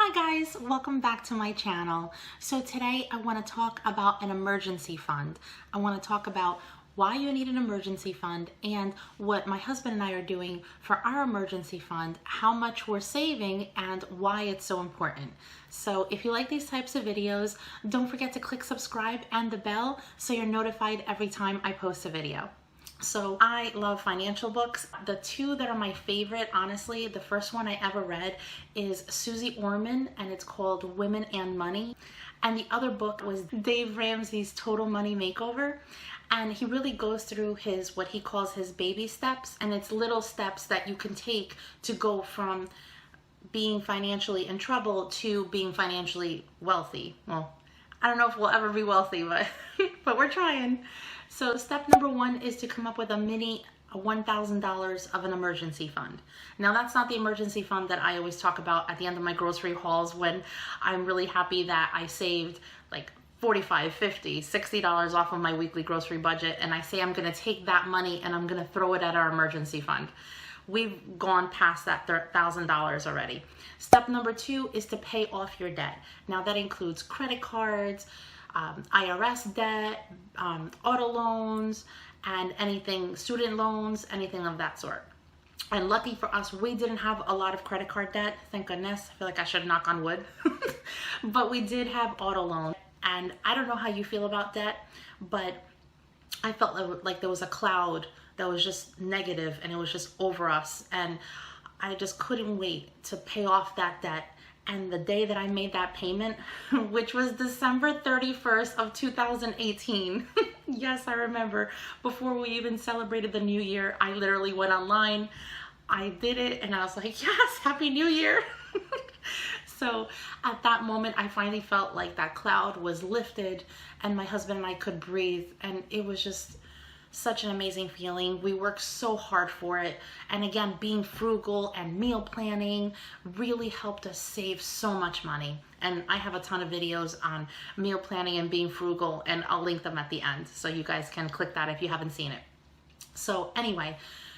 Hi guys, welcome back to my channel. So today I want to talk about an emergency fund. I want to talk about why you need an emergency fund and what my husband and I are doing for our emergency fund, how much we're saving, and why it's so important. So if you like these types of videos, don't forget to click subscribe and the bell so you're notified every time I post a video. So I love financial books. The two that are my favorite, honestly, the first one I ever read is Susie Orman, and it's called Women and Money. And the other book was Dave Ramsey's Total Money Makeover. And he really goes through what he calls his baby steps, and it's little steps that you can take to go from being financially in trouble to being financially wealthy. Well, I don't know if we'll ever be wealthy, but we're trying. So step number one is to come up with a mini $1,000 of an emergency fund. Now that's not the emergency fund that I always talk about at the end of my grocery hauls when I'm really happy that I saved like $45, $50, $60 off of my weekly grocery budget, and I say I'm gonna take that money and I'm gonna throw it at our emergency fund. We've gone past that $1,000 already. Step number two is to pay off your debt. Now that includes credit cards, IRS debt, auto loans, and anything, student loans, anything of that sort. And lucky for us, we didn't have a lot of credit card debt, thank goodness. I feel like I should knock on wood. But we did have auto loans. And I don't know how you feel about debt, but I felt like there was a cloud that was just negative and it was just over us. And I just couldn't wait to pay off that debt. And the day that I made that payment, which was December 31st of 2018, yes, I remember, before we even celebrated the new year, I literally went online, I did it, and I was like, yes, Happy New Year. So at that moment, I finally felt like that cloud was lifted and my husband and I could breathe, and it was just such an amazing feeling. We worked so hard for it. And again, being frugal and meal planning really helped us save so much money. And I have a ton of videos on meal planning and being frugal, and I'll link them at the end so you guys can click that if you haven't seen it. So anyway,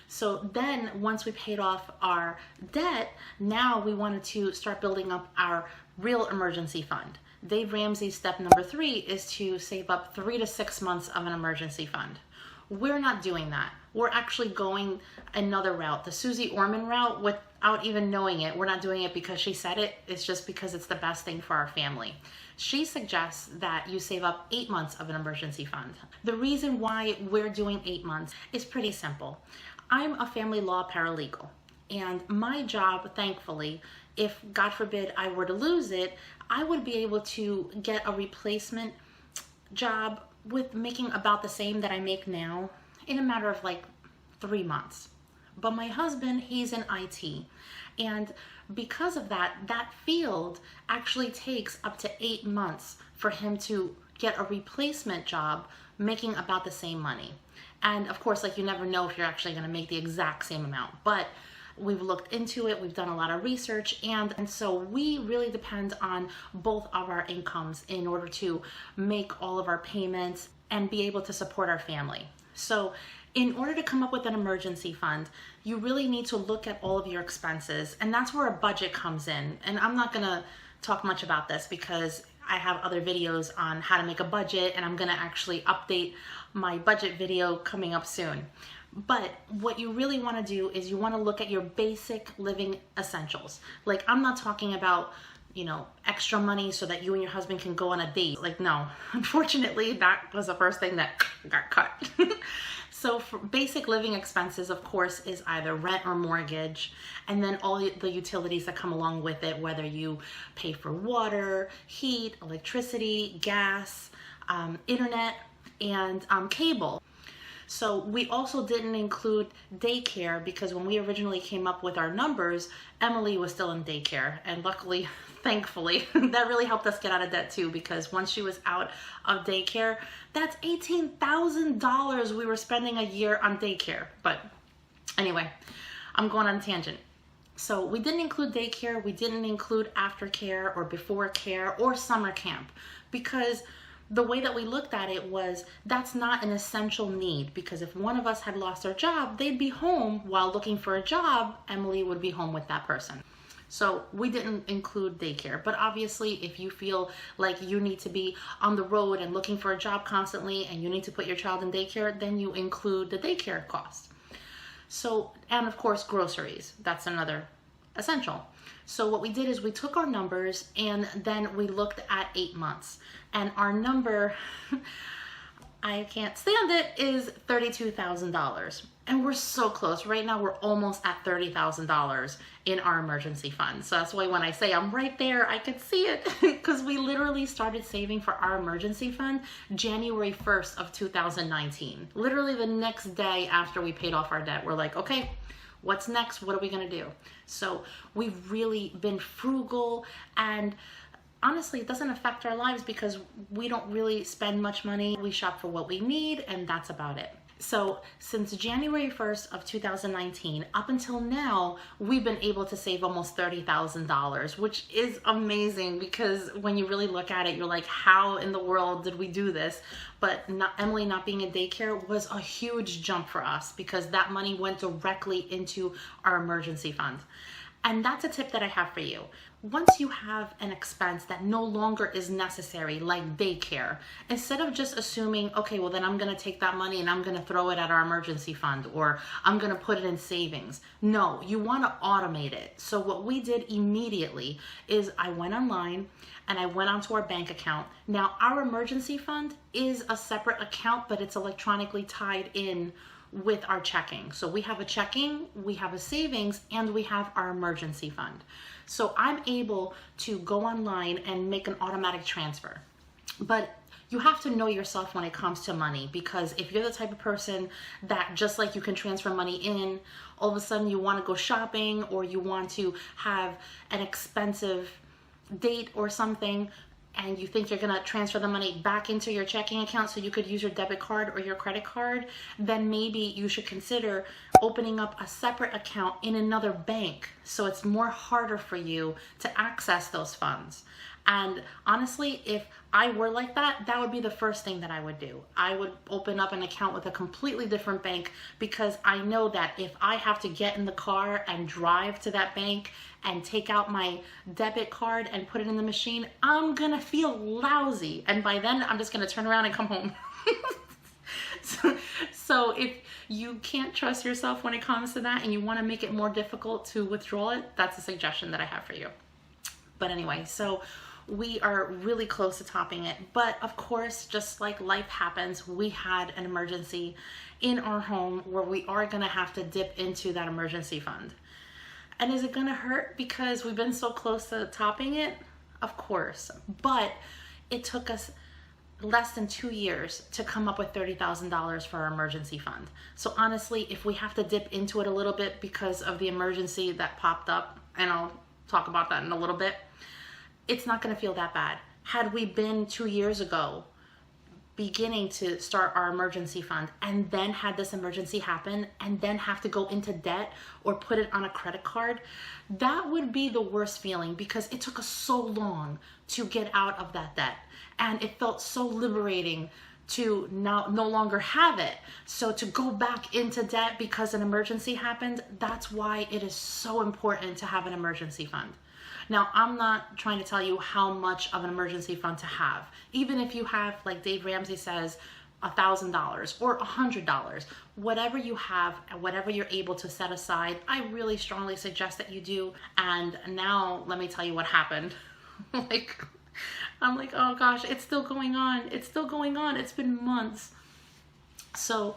so then once we paid off our debt, now we wanted to start building up our real emergency fund. Dave Ramsey's step number 3 is to save up 3 to 6 months of an emergency fund. We're not doing that. We're actually going another route, the Susie Orman route, without even knowing it. We're not doing it because she said it. It's just because it's the best thing for our family. She suggests that you save up 8 months of an emergency fund. The reason why we're doing 8 months is pretty simple. I'm a family law paralegal, and my job, thankfully, if God forbid I were to lose it, I would be able to get a replacement job with making about the same that I make now in a matter of like 3 months. But my husband, he's in IT. And because of that, that field actually takes up to 8 months for him to get a replacement job making about the same money. And of course, like, you never know if you're actually gonna make the exact same amount, but we've looked into it, we've done a lot of research, and so we really depend on both of our incomes in order to make all of our payments and be able to support our family. So in order to come up with an emergency fund, you really need to look at all of your expenses, and that's where a budget comes in. And I'm not gonna talk much about this because I have other videos on how to make a budget, and I'm gonna actually update my budget video coming up soon. But what you really want to do is you want to look at your basic living essentials. Like, I'm not talking about, extra money so that you and your husband can go on a date. Like, no, unfortunately, that was the first thing that got cut. So for basic living expenses, of course, is either rent or mortgage, and then all the utilities that come along with it, whether you pay for water, heat, electricity, gas, internet, and cable. So we also didn't include daycare because when we originally came up with our numbers, Emily was still in daycare. And luckily, thankfully, that really helped us get out of debt too, because once she was out of daycare, that's $18,000 we were spending a year on daycare. But anyway, I'm going on a tangent. So we didn't include daycare, we didn't include aftercare or before care or summer camp, because the way that we looked at it was that's not an essential need, because if one of us had lost our job, they'd be home while looking for a job. Emily would be home with that person. So we didn't include daycare. But obviously, if you feel like you need to be on the road and looking for a job constantly and you need to put your child in daycare, then you include the daycare cost. So, and of course, groceries. That's another essential. So what we did is we took our numbers and then we looked at 8 months. And our number, I can't stand it, is $32,000. And we're so close. Right now, we're almost at $30,000 in our emergency fund. So that's why when I say I'm right there, I could see it because we literally started saving for our emergency fund January 1st of 2019. Literally the next day after we paid off our debt, we're like, okay, what's next? What are we gonna do? So we've really been frugal, and honestly, it doesn't affect our lives because we don't really spend much money. We shop for what we need, and that's about it. So since January 1st of 2019 up until now, we've been able to save almost $30,000, which is amazing because when you really look at it, you're like, how in the world did we do this? But Emily not being in daycare was a huge jump for us because that money went directly into our emergency fund. And that's a tip that I have for you. Once you have an expense that no longer is necessary, like daycare, instead of just assuming, okay, well then I'm gonna take that money and I'm gonna throw it at our emergency fund or I'm gonna put it in savings. No, you wanna automate it. So what we did immediately is I went online and I went onto our bank account. Now our emergency fund is a separate account, but it's electronically tied in with our checking. So we have a checking, we have a savings, and we have our emergency fund. So I'm able to go online and make an automatic transfer. But you have to know yourself when it comes to money, because if you're the type of person that just like you can transfer money in, all of a sudden you want to go shopping or you want to have an expensive date or something, and you think you're gonna transfer the money back into your checking account so you could use your debit card or your credit card, then maybe you should consider opening up a separate account in another bank so it's more harder for you to access those funds. And honestly, if I were like that, that would be the first thing that I would do. I would open up an account with a completely different bank because I know that if I have to get in the car and drive to that bank and take out my debit card and put it in the machine, I'm gonna feel lousy. And by then, I'm just gonna turn around and come home. So if you can't trust yourself when it comes to that and you wanna make it more difficult to withdraw it, that's a suggestion that I have for you. But anyway, so we are really close to topping it. But of course, just like life happens, we had an emergency in our home where we are gonna have to dip into that emergency fund. And is it gonna hurt because we've been so close to topping it? Of course, but it took us less than 2 years to come up with $30,000 for our emergency fund. So honestly, if we have to dip into it a little bit because of the emergency that popped up, and I'll talk about that in a little bit, it's not gonna feel that bad. Had we been 2 years ago beginning to start our emergency fund and then had this emergency happen and then have to go into debt or put it on a credit card, that would be the worst feeling because it took us so long to get out of that debt. And it felt so liberating to now no longer have it. So to go back into debt because an emergency happened, that's why it is so important to have an emergency fund. Now, I'm not trying to tell you how much of an emergency fund to have. Even if you have, like Dave Ramsey says, $1,000 or $100, whatever you have and whatever you're able to set aside, I really strongly suggest that you do. And now let me tell you what happened. I'm like, oh gosh, it's still going on. It's still going on. It's been months. So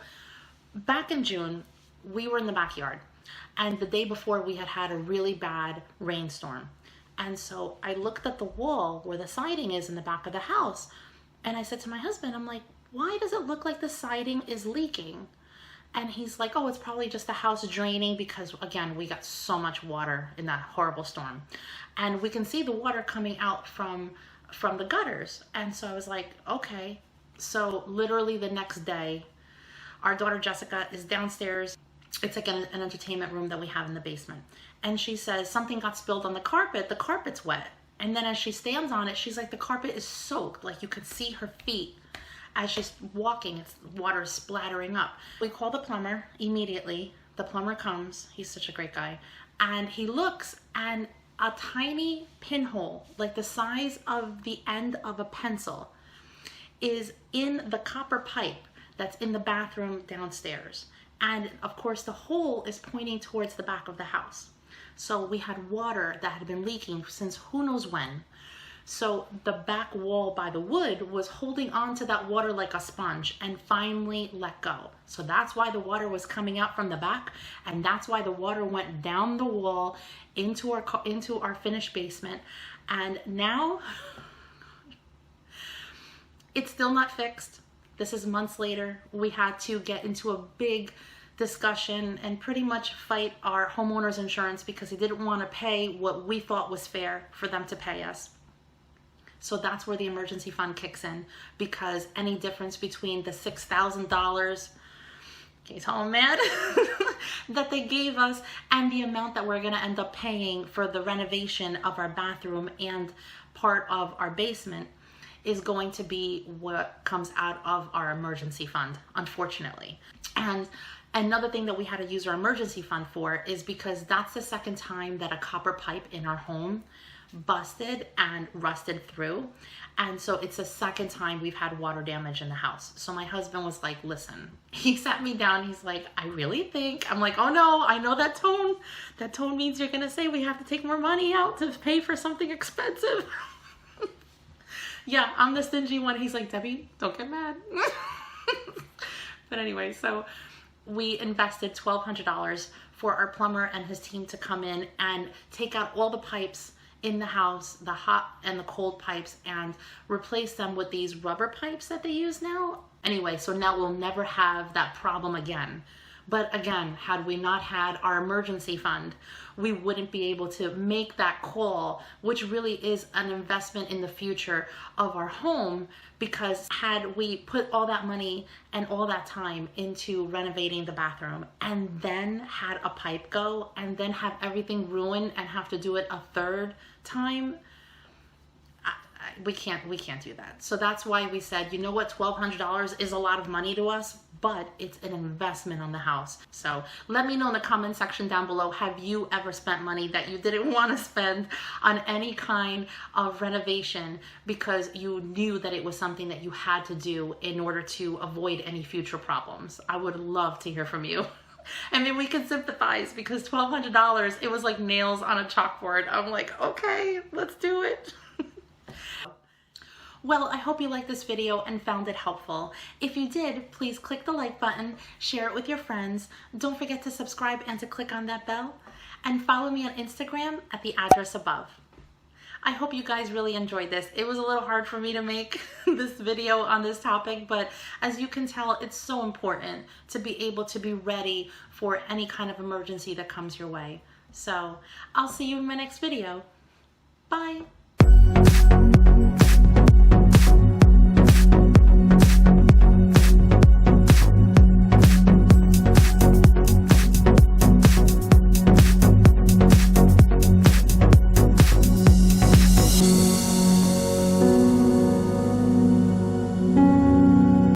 back in June, we were in the backyard. And the day before, we had a really bad rainstorm. And so I looked at the wall where the siding is in the back of the house. And I said to my husband, I'm like, why does it look like the siding is leaking? And he's like, oh, it's probably just the house draining because, again, we got so much water in that horrible storm. And we can see the water coming out from the gutters. And so I was like, okay. So literally the next day, our daughter Jessica is downstairs. It's like an entertainment room that we have in the basement. And she says, something got spilled on the carpet's wet. And then as she stands on it, she's like, the carpet is soaked. Like you could see her feet as she's walking, it's water splattering up. We call the plumber immediately. The plumber comes, he's such a great guy. And he looks and a tiny pinhole, like the size of the end of a pencil, is in the copper pipe that's in the bathroom downstairs. And of course the hole is pointing towards the back of the house. So we had water that had been leaking since who knows when. So the back wall by the wood was holding on to that water like a sponge and finally let go. So that's why the water was coming out from the back, and that's why the water went down the wall into our finished basement. And now it's still not fixed. This is months later. We had to get into a big discussion and pretty much fight our homeowner's insurance because he didn't want to pay what we thought was fair for them to pay us. So that's where the emergency fund kicks in, because any difference between the $6,000, can you tell I'm mad, that they gave us and the amount that we're gonna end up paying for the renovation of our bathroom and part of our basement is going to be what comes out of our emergency fund, unfortunately. And another thing that we had to use our emergency fund for is because that's the second time that a copper pipe in our home busted and rusted through. And so it's the second time we've had water damage in the house. So my husband was like, listen, he sat me down. He's like, I really think, I'm like, oh no, I know that tone. That tone means you're gonna say we have to take more money out to pay for something expensive. Yeah, I'm the stingy one. He's like, Debbie, don't get mad. But anyway, so we invested $1,200 for our plumber and his team to come in and take out all the pipes in the house, the hot and the cold pipes, and replace them with these rubber pipes that they use now. Anyway, so now we'll never have that problem again. But again, had we not had our emergency fund, we wouldn't be able to make that call, which really is an investment in the future of our home, because had we put all that money and all that time into renovating the bathroom and then had a pipe go and then have everything ruined and have to do it a third time, we can't do that. So that's why we said, you know what, $1,200 is a lot of money to us, but it's an investment on the house. So let me know in the comment section down below, have you ever spent money that you didn't want to spend on any kind of renovation because you knew that it was something that you had to do in order to avoid any future problems? I would love to hear from you. I mean, we can sympathize, because $1,200, it was like nails on a chalkboard. I'm like, okay, let's do it. Well, I hope you liked this video and found it helpful. If you did, please click the like button, share it with your friends. Don't forget to subscribe and to click on that bell. And follow me on Instagram at the address above. I hope you guys really enjoyed this. It was a little hard for me to make this video on this topic, but as you can tell, it's so important to be able to be ready for any kind of emergency that comes your way. So I'll see you in my next video. Bye.